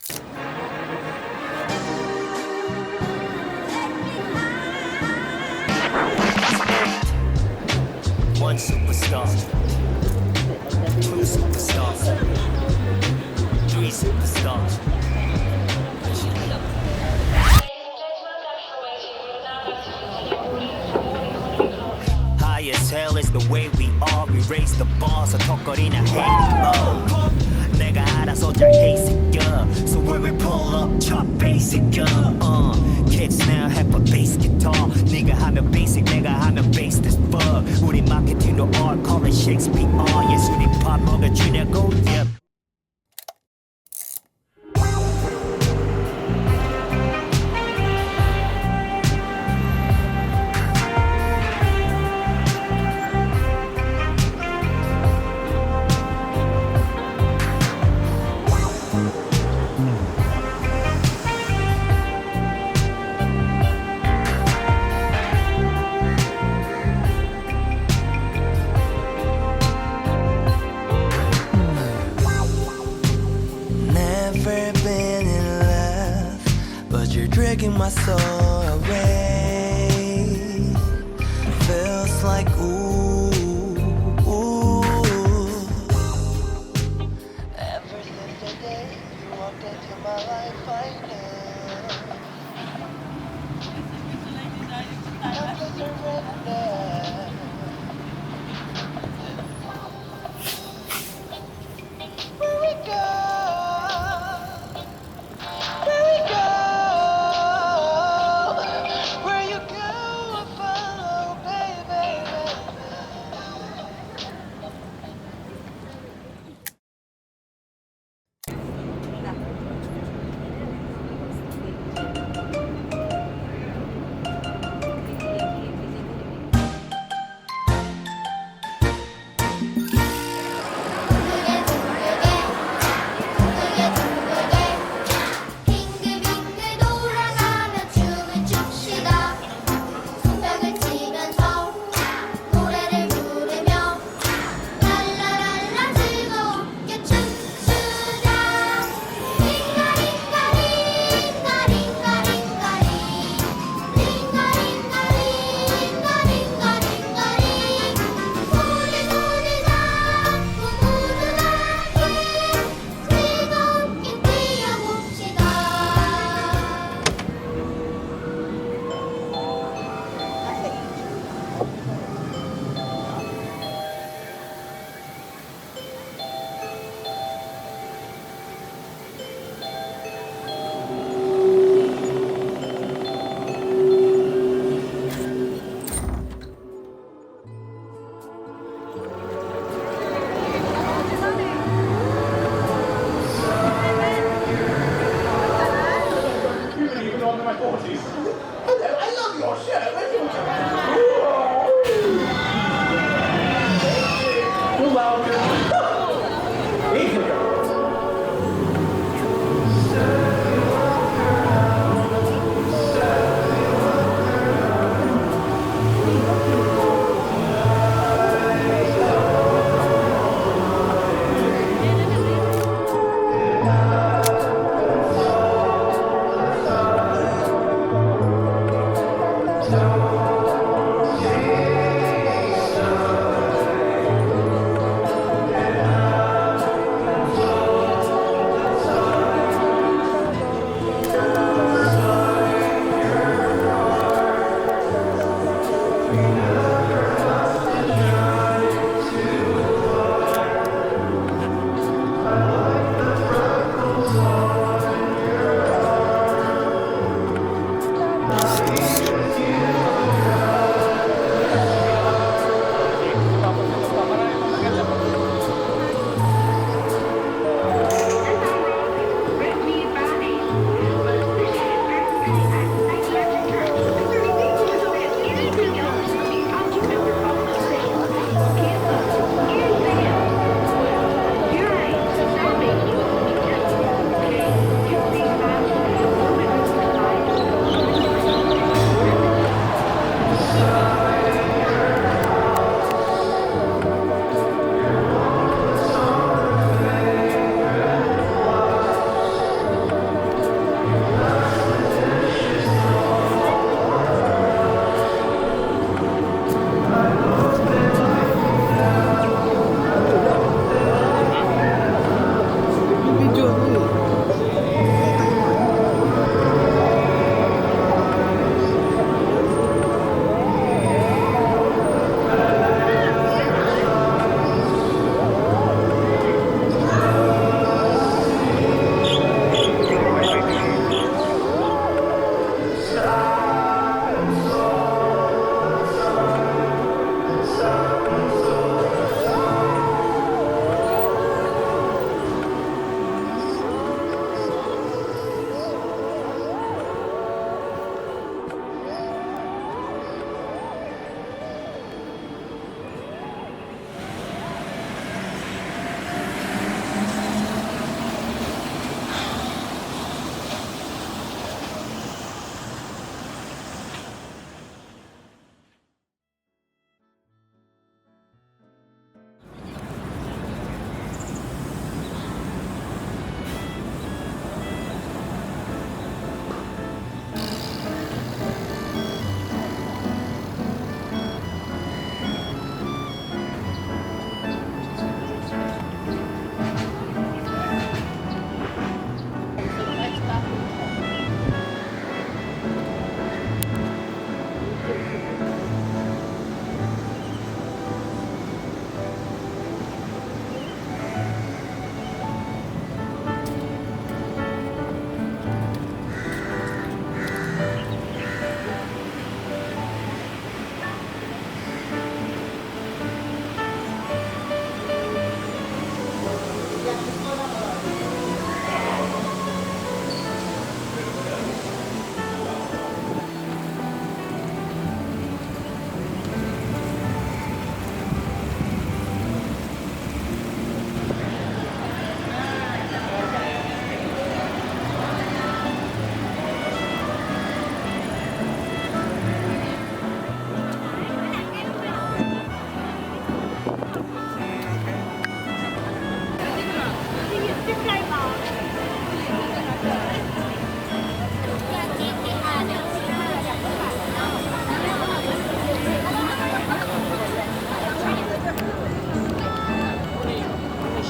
One superstar, two superstars, three superstars. High as hell is the way we are. We raise the bar, so 턱거리나 hate 내가 알아서 잘 해있을까. So when we pull up, chop basic kids now have a bass guitar. 네가 하면 basic, 내가 하면 bass as fuck. 우리 마케팅도 art, call it Shakespeare. 예술이 밥 먹어주냐고, yeah. Dragging my soul away. Feels like ooh. Ever since the day you walked into my life, I knew I'm to surrender. Where we go? Where we go?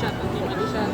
siya. Hindi siya